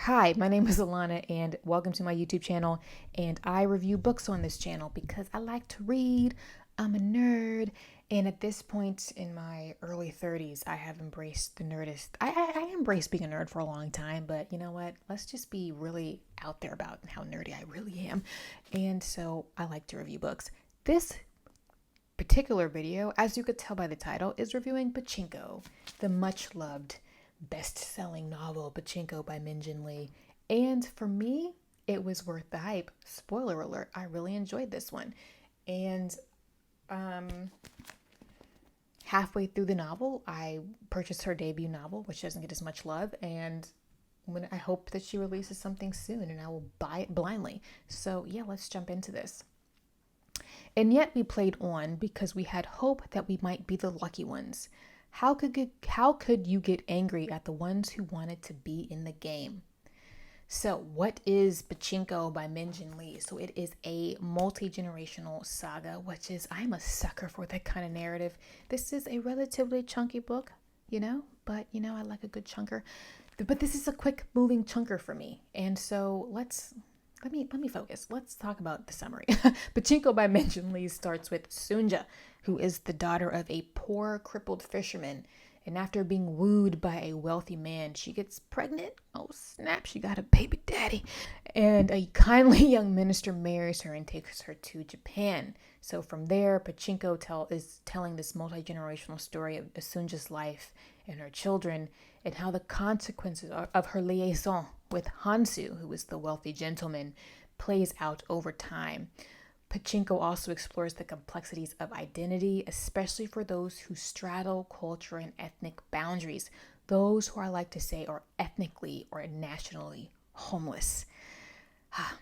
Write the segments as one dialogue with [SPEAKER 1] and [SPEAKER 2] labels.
[SPEAKER 1] Hi, my name is Alana and welcome to my YouTube channel. And I review books on this channel because I like to read. I'm a nerd. And at this point in my early 30s, I have embraced the nerdist. I embraced being a nerd for a long time, but you know what? Let's just be really out there about how nerdy I really am. And so I like to review books. This particular video, as you could tell by the title, is reviewing Pachinko, the much loved best-selling novel Pachinko by Jin Lee. And for me, it was worth the hype. Spoiler alert, I really enjoyed this one. And halfway through the novel, I purchased her debut novel, which doesn't get as much love, and when I hope that she releases something soon and I will buy it blindly. So yeah, let's jump into this. And yet we played on because we had hope that we might be the lucky ones. How could you get angry at the ones who wanted to be in the game? So what is Pachinko by Jin Lee? So it is a multi-generational saga, which is, I'm a sucker for that kind of narrative. This is a relatively chunky book, but I like a good chunker. But this is a quick moving chunker for me. And so let me focus. Let's talk about the summary. Pachinko by Jin Lee starts with Sunja, who is the daughter of a poor, crippled fisherman. And after being wooed by a wealthy man, she gets pregnant. Oh, snap, she got a baby daddy. And a kindly young minister marries her and takes her to Japan. So from there, Pachinko is telling this multi-generational story of Sunja's life and her children and how the consequences of her liaison with Hansu, who is the wealthy gentleman, plays out over time. Pachinko also explores the complexities of identity, especially for those who straddle culture and ethnic boundaries, those who I like to say are ethnically or nationally homeless. I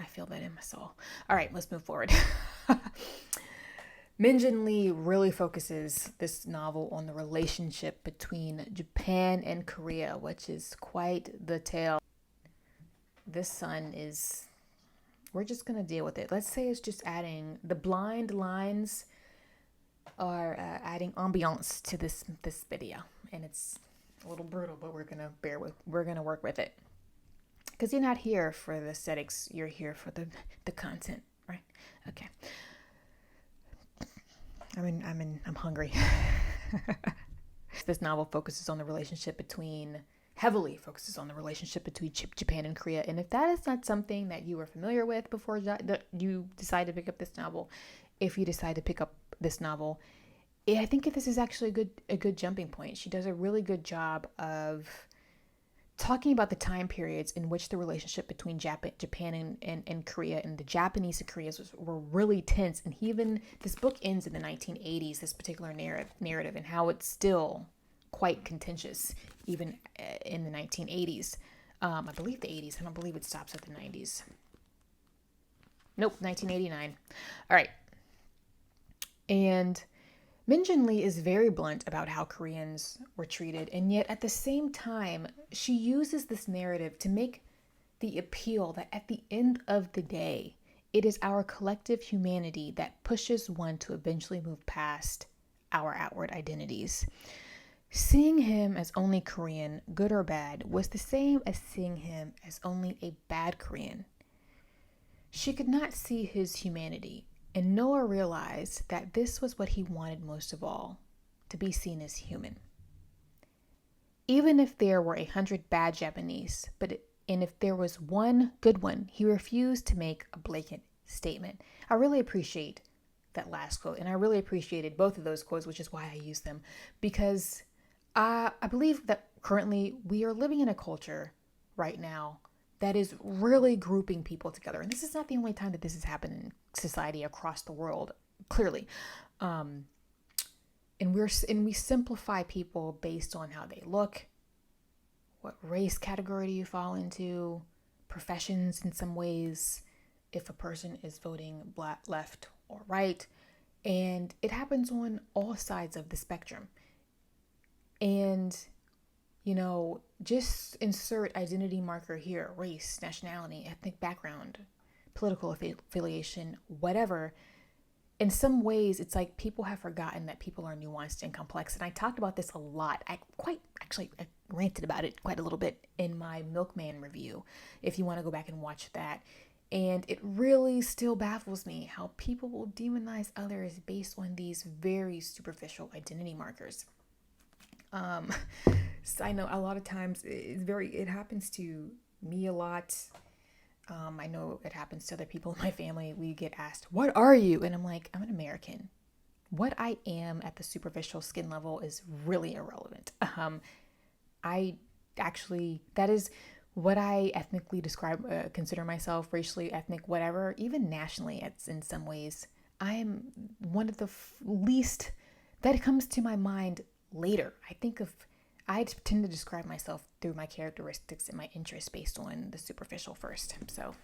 [SPEAKER 1] feel that in my soul. All right, let's move forward. Jin Lee really focuses this novel on the relationship between Japan and Korea, which is quite the tale. This son is, we're just going to deal with it. Let's say it's just adding, the blind lines are adding ambiance to this video. And it's a little brutal, but we're going to work with it. Because you're not here for the aesthetics, you're here for the content, right? Okay. I'm hungry. This novel heavily focuses on the relationship between Japan and Korea. And if that is not something that you were familiar with before you decide to pick up this novel, if you decide to pick up this novel, I think this is actually a good jumping point. She does a really good job of talking about the time periods in which the relationship between Japan and Korea and the Japanese and Koreas were really tense. And even this book ends in the 1980s, this particular narrative, and how it's still quite contentious, even in the 1980s. I believe the 80s. I don't believe it stops at the 90s. Nope, 1989. All right. And Jin Lee is very blunt about how Koreans were treated, and yet at the same time, she uses this narrative to make the appeal that at the end of the day, it is our collective humanity that pushes one to eventually move past our outward identities. Seeing him as only Korean, good or bad, was the same as seeing him as only a bad Korean. She could not see his humanity. And Noah realized that this was what he wanted most of all, to be seen as human. Even if there were 100 bad Japanese, and if there was one good one, he refused to make a blatant statement. I really appreciate that last quote, and I really appreciated both of those quotes, which is why I use them, because I believe that currently we are living in a culture right now that is really grouping people together. And this is not the only time that this has happened in society across the world, clearly. And we simplify people based on how they look, what race category do you fall into, professions in some ways, if a person is voting left or right. And it happens on all sides of the spectrum. And just insert identity marker here, race, nationality, ethnic background, political affiliation, whatever. in some ways, it's like people have forgotten that people are nuanced and complex. And I talked about this a lot. I ranted about it quite a little bit in my Milkman review, if you want to go back and watch that. And it really still baffles me how people will demonize others based on these very superficial identity markers. So I know a lot of times it happens to me a lot. I know it happens to other people in my family. We get asked, "What are you?" And I'm like, "I'm an American." What I am at the superficial skin level is really irrelevant. That is what I ethnically consider myself, racially, ethnic, whatever, even nationally, it's in some ways. I am one of the least that comes to my mind later. I tend to describe myself through my characteristics and my interests based on the superficial first. So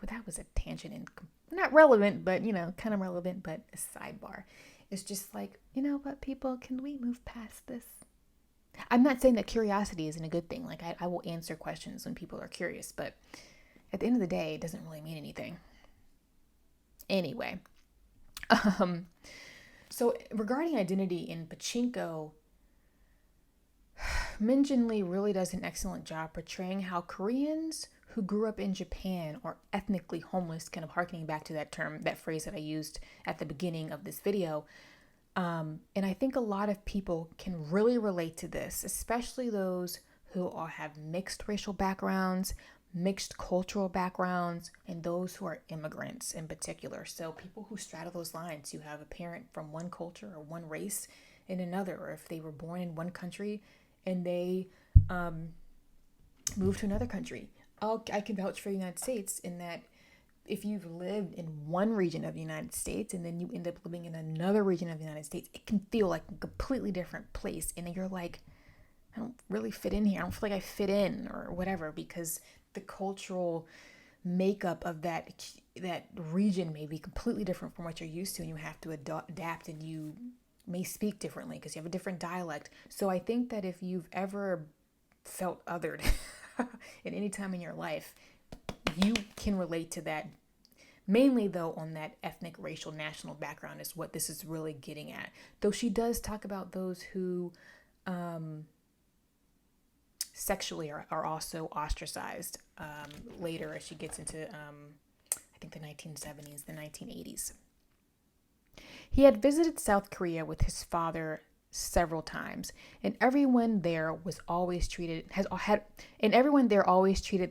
[SPEAKER 1] that was a tangent and not relevant, but kind of relevant, but a sidebar. It's just like, what, people, can we move past this? I'm not saying that curiosity isn't a good thing. Like I will answer questions when people are curious, but at the end of the day, it doesn't really mean anything. Anyway, so regarding identity in Pachinko, Jin Lee really does an excellent job portraying how Koreans who grew up in Japan are ethnically homeless, kind of harkening back to that phrase that I used at the beginning of this video. And I think a lot of people can really relate to this, especially those who have mixed racial backgrounds, mixed cultural backgrounds, and those who are immigrants in particular. So people who straddle those lines, you have a parent from one culture or one race in another, or if they were born in one country and they moved to another country. I can vouch for the United States in that if you've lived in one region of the United States and then you end up living in another region of the United States, it can feel like a completely different place. And then you're like, I don't really fit in here. I don't feel like I fit in or whatever, because the cultural makeup of that region may be completely different from what you're used to, and you have to adapt, and you may speak differently because you have a different dialect. So I think that if you've ever felt othered at any time in your life, you can relate to that. Mainly, though, on that ethnic, racial, national background is what this is really getting at. Though she does talk about those who sexually are also ostracized later as she gets into, I think, the 1970s, the 1980s. He had visited South Korea with his father several times, and everyone there always treated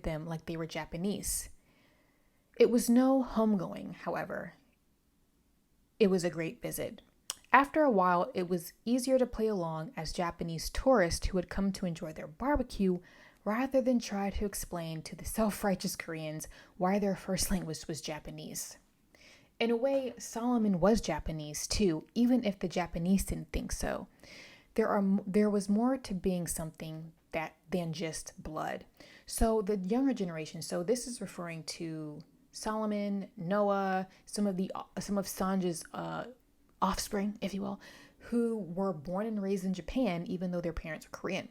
[SPEAKER 1] them like they were Japanese. It was no homegoing, however. It was a great visit. After a while, it was easier to play along as Japanese tourists who had come to enjoy their barbecue, rather than try to explain to the self-righteous Koreans why their first language was Japanese. In a way, Solomon was Japanese too, even if the Japanese didn't think so. There was more to being something than just blood. So the younger generation, so this is referring to Solomon, Noah, some of Sanja's offspring, if you will, who were born and raised in Japan, even though their parents were Korean,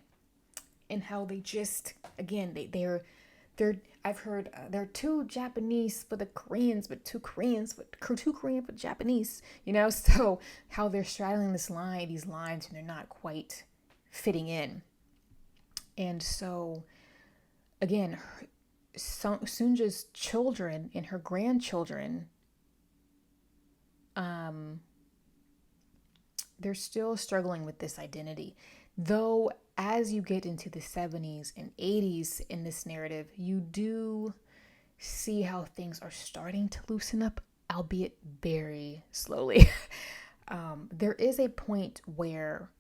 [SPEAKER 1] and how they just, again, I've heard they're too Japanese for the Koreans, but too Korean for the Japanese, so how they're straddling these lines, and they're not quite fitting in. And so, again, Sunja's children and her grandchildren, they're still struggling with this identity. Though, as you get into the 70s and 80s in this narrative, you do see how things are starting to loosen up, albeit very slowly. There is a point where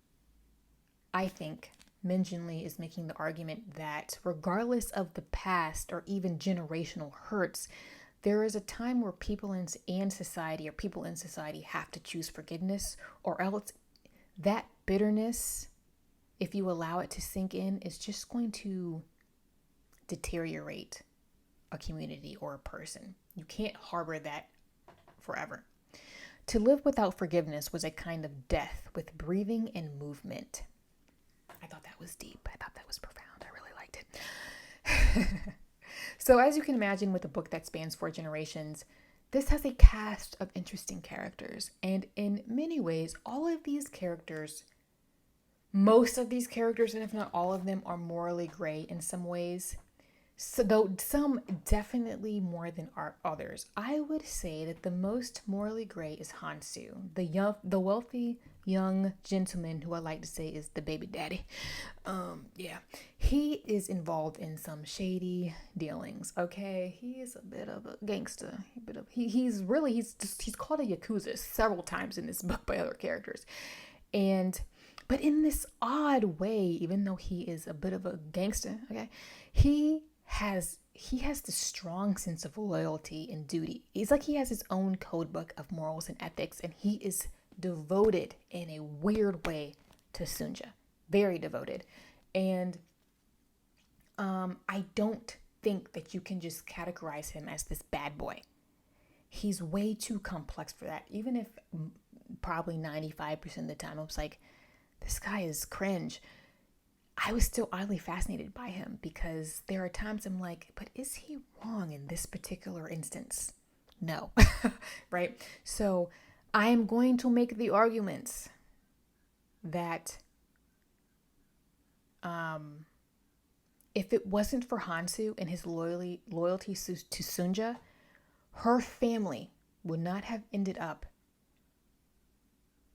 [SPEAKER 1] I think Jin Lee is making the argument that regardless of the past or even generational hurts, there is a time where people in society have to choose forgiveness, or else that bitterness, if you allow it to sink in, is just going to deteriorate a community or a person. You can't harbor that forever. To live without forgiveness was a kind of death with breathing and movement. I thought that was deep. I thought that was profound. I really liked it. So as you can imagine, with a book that spans 4 generations, This has a cast of interesting characters, and in many ways, all of these characters, most of these characters, and if not all of them, are morally gray in some ways. So, though some definitely more than others, I would say that the most morally gray is Hansu, the wealthy young gentleman who I like to say is the baby daddy. Yeah, he is involved in some shady dealings. Okay, he is a bit of a gangster. He's called a yakuza several times in this book by other characters, and but in this odd way, even though he is a bit of a gangster, okay, he has this strong sense of loyalty and duty. It's like he has his own code book of morals and ethics, and he is devoted in a weird way to Sunja. Very devoted. And I don't think that you can just categorize him as this bad boy. He's way too complex for that. Even if probably 95% of the time I was like, this guy is cringe, I was still oddly fascinated by him, because there are times I'm like, but is he wrong in this particular instance? No. Right? So I am going to make the arguments that if it wasn't for Hansu and his loyalty to Sunja, her family would not have ended up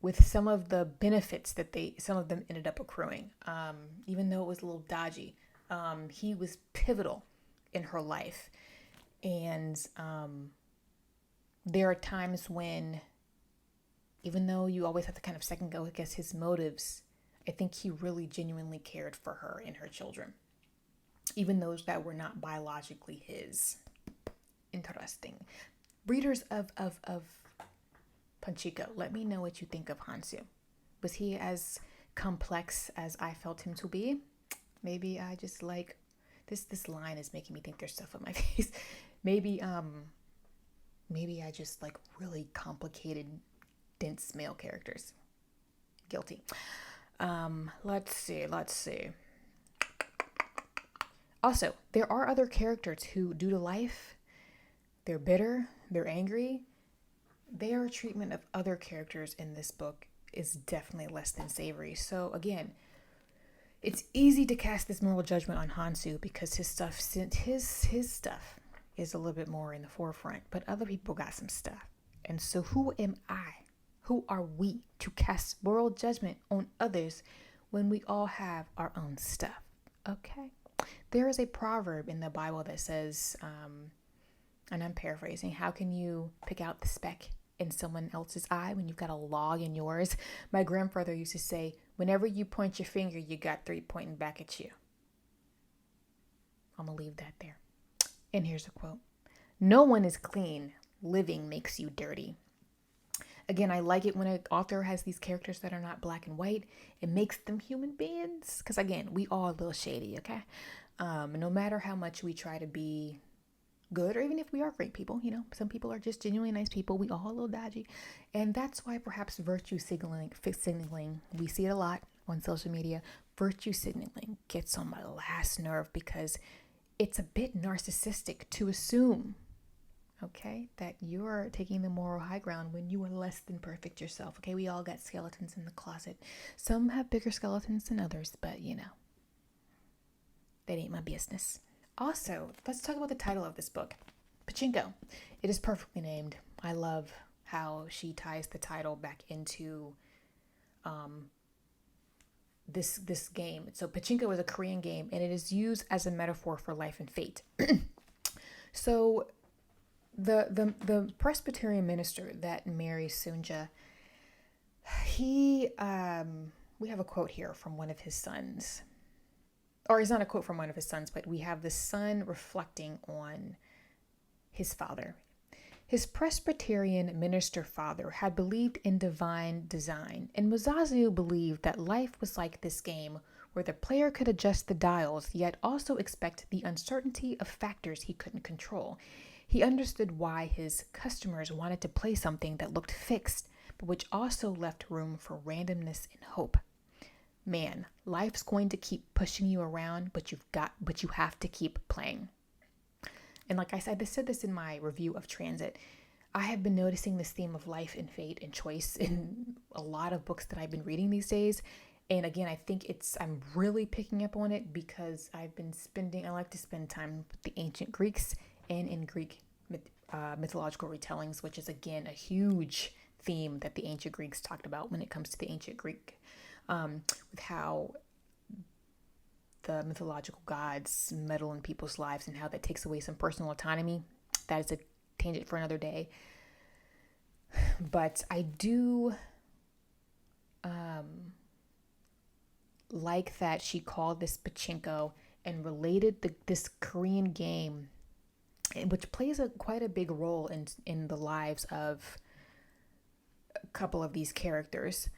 [SPEAKER 1] with some of the benefits that some of them ended up accruing. Even though it was a little dodgy, he was pivotal in her life. And there are times when, even though you always have to kind of second guess his motives, I think he really genuinely cared for her and her children, even those that were not biologically his. Interesting. Readers of Pachinko, let me know what you think of Hansu. Was he as complex as I felt him to be? Maybe I just like this line is making me think there's stuff on my face. Maybe I just like really complicated, dense male characters. Guilty. Let's see. Also, there are other characters who, due to life, they're bitter, they're angry. Their treatment of other characters in this book is definitely less than savory. So again, it's easy to cast this moral judgment on Hansu because his stuff is a little bit more in the forefront, but other people got some stuff. And so who am I? Who are we to cast moral judgment on others when we all have our own stuff? Okay. There is a proverb in the Bible that says, and I'm paraphrasing, how can you pick out the speck in someone else's eye when you've got a log in yours? My grandfather used to say, whenever you point your finger, you got 3 pointing back at you. I'm going to leave that there. And here's a quote. No one is clean. Living makes you dirty. Again, I like it when an author has these characters that are not black and white. It makes them human beings. Because again, we all a little shady, okay? No matter how much we try to be good, or even if we are great people, some people are just genuinely nice people. We all a little dodgy. And that's why perhaps virtue signaling, we see it a lot on social media. Virtue signaling gets on my last nerve because it's a bit narcissistic to assume, okay, that you're taking the moral high ground when you are less than perfect yourself. Okay, we all got skeletons in the closet. Some have bigger skeletons than others, but that ain't my business. Also, let's talk about the title of this book, Pachinko. It is perfectly named. I love how she ties the title back into this game. So Pachinko is a Korean game, and it is used as a metaphor for life and fate. So the Presbyterian minister that marries Sunja, we have a quote here from one of his sons. Or it's not a quote from one of his sons, but we have the son reflecting on his father. His Presbyterian minister father had believed in divine design, and Musazu believed that life was like this game where the player could adjust the dials, yet also expect the uncertainty of factors he couldn't control. He understood why his customers wanted to play something that looked fixed, but which also left room for randomness and hope. Man, life's going to keep pushing you around, but you have to keep playing. And like I said this in my review of Transit, I have been noticing this theme of life and fate and choice in a lot of books that I've been reading these days. And again, I think I'm really picking up on it because I like to spend time with the ancient Greeks and in Greek mythological retellings, which is again a huge theme that the ancient Greeks talked about when it comes to the ancient Greek, with how the mythological gods meddle in people's lives and how that takes away some personal autonomy. That is a tangent for another day. But I do like that she called this Pachinko and related this Korean game, which plays quite a big role in the lives of a couple of these characters,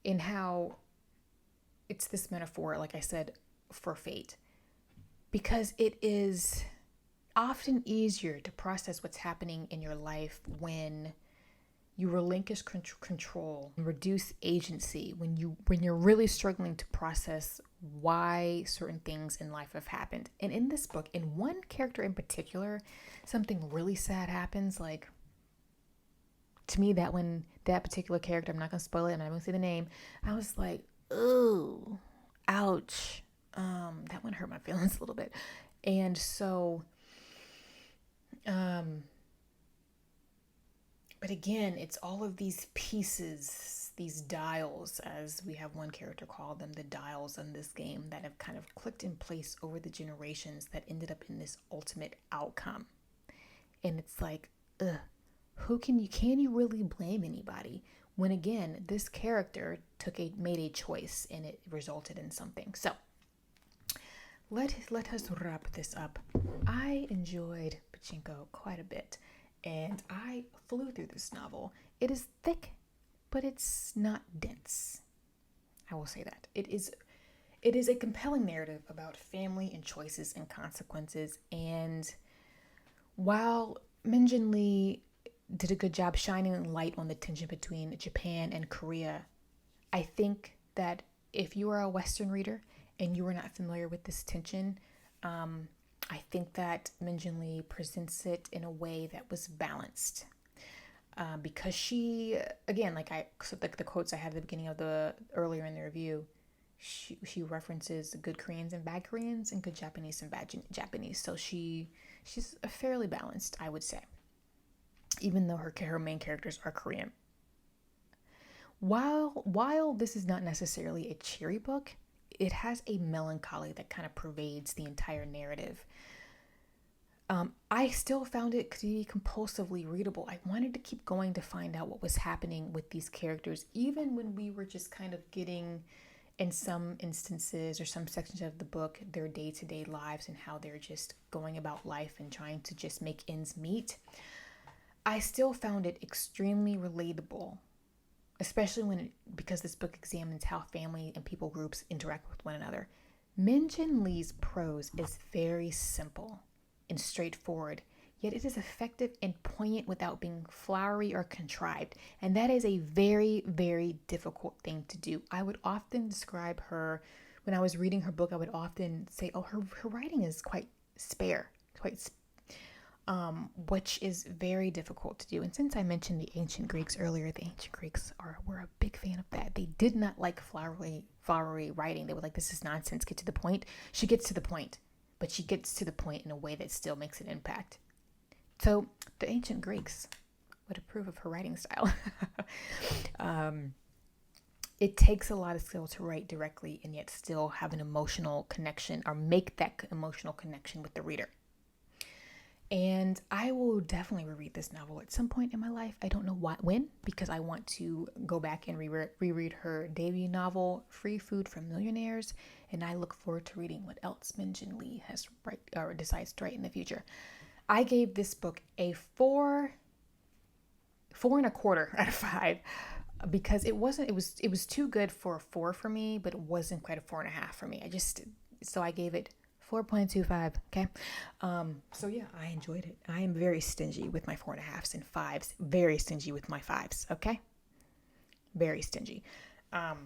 [SPEAKER 1] in how it's this metaphor, like I said, for fate. Because it is often easier to process what's happening in your life when you relinquish control and reduce agency, when you're really struggling to process why certain things in life have happened. And in this book, in one character in particular, something really sad happens. Like, to me, that particular character, I'm not gonna spoil it, I'm not gonna say the name, I was like, ooh, ouch. That one hurt my feelings a little bit. And so but again, it's all of these pieces, these dials, as we have one character call them, the dials in this game, that have kind of clicked in place over the generations that ended up in this ultimate outcome. And it's like, can you really blame anybody when, again, this character made a choice and it resulted in something? So let us wrap this up. I enjoyed Pachinko quite a bit, and I flew through this novel. It is thick, but it's not dense. I will say that. It is a compelling narrative about family and choices and consequences. And while Jin Lee did a good job shining light on the tension between Japan and Korea, I think that if you are a Western reader and you are not familiar with this tension, I think that Jin Lee presents it in a way that was balanced. Because she, again, the quotes I had at the beginning of earlier in the review, she references good Koreans and bad Koreans and good Japanese and bad Japanese. So she's fairly balanced, I would say, even though her main characters are Korean. While this is not necessarily a cheery book, it has a melancholy that kind of pervades the entire narrative. I still found it to be compulsively readable. I wanted to keep going to find out what was happening with these characters, even when we were just kind of getting, in some instances or some sections of the book, their day-to-day lives and how they're just going about life and trying to just make ends meet. I still found it extremely relatable, especially because this book examines how family and people groups interact with one another. Jin Lee's prose is very simple and straightforward, yet it is effective and poignant without being flowery or contrived. And that is a very, very difficult thing to do. I would often describe her, when I was reading her book, I would often say, oh, her writing is quite spare, which is very difficult to do. And since I mentioned the ancient Greeks earlier, the ancient Greeks were a big fan of that. They did not like flowery writing. They were like, this is nonsense, get to the point. She gets to the point, but she gets to the point in a way that still makes an impact. So the ancient Greeks would approve of her writing style. It takes a lot of skill to write directly and yet still have an emotional connection, or make that emotional connection with the reader. And I will definitely reread this novel at some point in my life. I don't know when, because I want to go back and reread her debut novel, Free Food from Millionaires, and I look forward to reading what else Jin Lee has decides to write in the future. I gave this book a 4.25 out of 5, because it was too good for a 4 for me, but it wasn't quite a 4.5 for me. So I gave it 4.25. Okay. So yeah, I enjoyed it. I am very stingy with my 4.5s and 5s. Very stingy with my 5s. Okay. Very stingy. I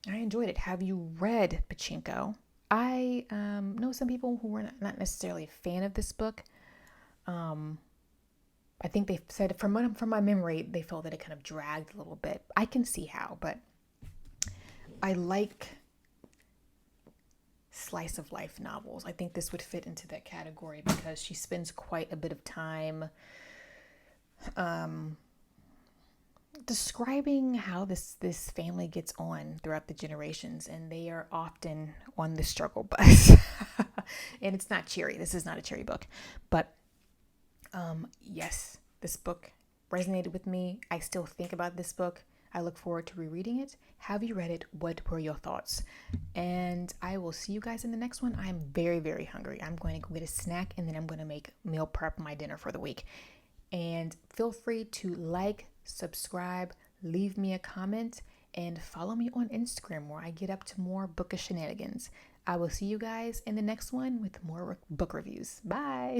[SPEAKER 1] enjoyed it. Have you read Pachinko? I know some people who were not necessarily a fan of this book. I think they said from my memory, they felt that it kind of dragged a little bit. I can see how, but I like slice of life novels. I think this would fit into that category because she spends quite a bit of time describing how this family gets on throughout the generations, and they are often on the struggle bus. And it's not cheery. This is not a cheery book, but yes, this book resonated with me. I still think about this book. I look forward to rereading it. Have you read it? What were your thoughts? And I will see you guys in the next one. I'm very, very hungry. I'm going to go get a snack, and then I'm going to make meal prep my dinner for the week. And feel free to like, subscribe, leave me a comment, and follow me on Instagram where I get up to more bookish shenanigans. I will see you guys in the next one with more book reviews. Bye.